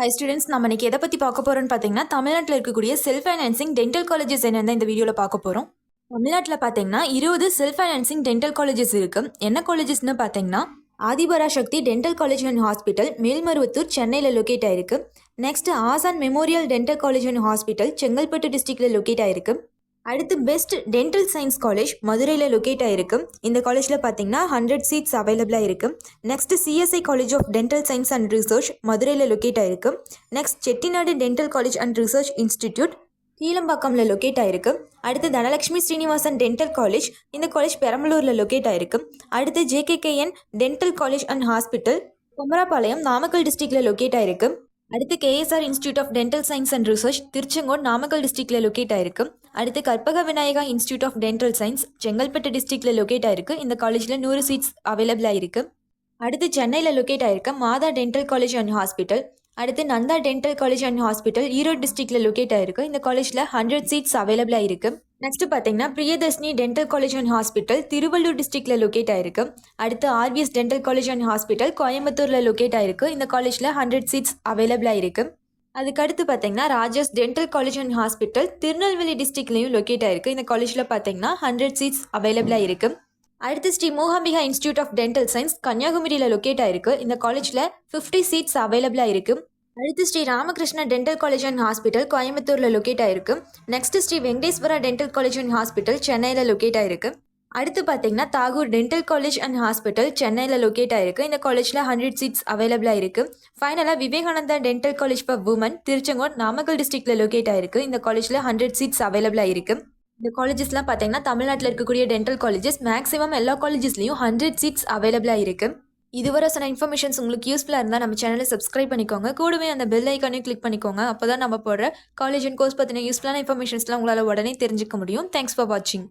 High students, நம்ம இன்னைக்கு எதை பற்றி பார்க்க போகிறோம்னு பார்த்தீங்கன்னா, தமிழ்நாட்டில் இருக்கக்கூடிய செல்ஃப் ஃபைனான்சிங் டென்டல் காலேஜஸ் என்னென்ன இந்த வீடியோவில் பார்க்க போகிறோம். தமிழ்நாட்டில் பார்த்தீங்கன்னா 20 செல்ஃப் ஃபைனான்சிங் டென்டல் காலேஜஸ் இருக்குது. என்ன காலேஜஸ்னு பார்த்தீங்கன்னா, Adhiparasakthi dental college and hospital Melmaruvathur சென்னையில் லொக்கேட் ஆயிருக்கு. Next Asan memorial dental college and hospital Chengalpattu டிஸ்ட்ரிக்டில் லொக்கேட் ஆயிருக்கு. அடுத்து பெஸ்ட் டென்டல் சயின்ஸ் காலேஜ் மதுரையில் லொக்கேட் ஆயிருக்கு. இந்த காலேஜில் பார்த்தீங்கன்னா 100 சீட்ஸ் அவைலபிளாக இருக்குது. Next CSI college of dental science and research மதுரையில் லொக்கேட் ஆயிருக்கு. Next Chettinad dental college and research institute கீழம்பாக்கம்ல லொக்கேட் ஆயிருக்கு. அடுத்து தனலட்சுமி ஸ்ரீனிவாசன் டென்டல் காலேஜ், இந்த காலேஜ் பெரம்பலூரில் லொக்கேட் ஆயிருக்கு. அடுத்து JKKN dental college and hospital Kumarapalayam Namakkal டிஸ்ட்ரிக்டில் லொக்கேட் ஆயிருக்கு. அடுத்து KSR institute of dental science and research Tiruchengode Namakkal டிஸ்ட்ரிக்டில் லொக்கேட் ஆயிருக்கு. அடுத்து Karpaga Vinayaga institute of dental science Chengalpattu டிஸ்ட்ரிக்டில் லொக்கேட் ஆயிருக்கு. இந்த காலேஜில் 100 சீட்ஸ் அவைலபிளாக இருக்குது. அடுத்து சென்னையில் லொக்கேட் ஆயிருக்கு மாதா டென்டல் காலேஜ் அண்ட் ஹாஸ்பிட்டல். அடுத்து Nandha dental college and hospital Erode டிஸ்ட்ரிக்டில் லொக்கேட் ஆயிருக்கு. இந்த காலேஜில் 100 சீட்ஸ் அவைலபிளாக இருக்குது. நெக்ஸ்ட் பார்த்தீங்கன்னா Priyadarshini dental college and hospital Tiruvallur டிஸ்ட்ரிக்டில் லொக்கேட் ஆயிருக்கு. அடுத்து RVS dental college and hospital கோயம்புத்தூரில் லொக்கேட் ஆயிருக்கு. இந்த காலேஜில் 100 சீட்ஸ் அவைலபிளாக இருக்குது. அதுக்கடுத்து பார்த்தீங்கன்னா Rajas dental college and hospital Tirunelveli டிஸ்ட்ரிக்ட்லையும் லொக்கேட் ஆயிருக்கு. இந்த காலேஜில் பார்த்தீங்கன்னா 100 சீட்ஸ் அவைலபிளாக இருக்குது. அடுத்து Sri Mookambika institute of dental science கன்னியாகுமரியில் லொக்கேட் ஆயிருக்கு. இந்த காலேஜில் 50 சீட்ஸ் அவைலபிளாக இருக்குது. அடுத்து Sri Ramakrishna dental college and hospital கோயம்புத்தூரில் லொக்கேட் ஆயிருக்கு. Next Sri Venkateswara dental college and hospital சென்னையில் லொக்கேட் ஆயிருக்கு. அடுத்து பார்த்தீங்கன்னா Tagore dental college and hospital சென்னையில் லொக்கேட் ஆயிருக்கு. இந்த காலேஜில் 100 சீட்ஸ் அவைலபிளாக இருக்குது. ஃபைனலாக Vivekananda dental college for women Tiruchengode Namakkal டிஸ்ட்ரிக்டில் லொக்கேட் ஆயிருக்கு. இந்த காலேஜில் 100 சீட்ஸ் அவைலபிளாக இருக்குது. இந்த காலேஜஸ்லாம் பார்த்தீங்கன்னா தமிழ்நாட்டில் இருக்கக்கூடிய டென்டல் காலேஜஸ் மேக்ஸிமம் எல்லா காலேஜஸ்லையும் 100 சீட்ஸ் அவைலபிளாக இருக்குது. இதுவரை சொன்ன இன்ஃபர்மேஷன்ஸ் உங்களுக்கு யூஸ்ஃபுல்லாக இருந்தால் நம்ம சேனலை சப்ஸ்கிரைப் பண்ணிக்கோங்க. கூடவே அந்த பெல் ஐக்கானையும் கிளிக் பண்ணிக்கோங்க. அப்போ தான் நம்ம போடுற காலேஜ் அண்ட் கோர்ஸ் பற்றின யூஸ்ஃபுல்லான இன்ஃபர்மேஷன்ஸ்லாம் உங்களால் உடனே தெரிஞ்சுக்க முடியும். தேங்க்ஸ் ஃபார் வாட்சிங்.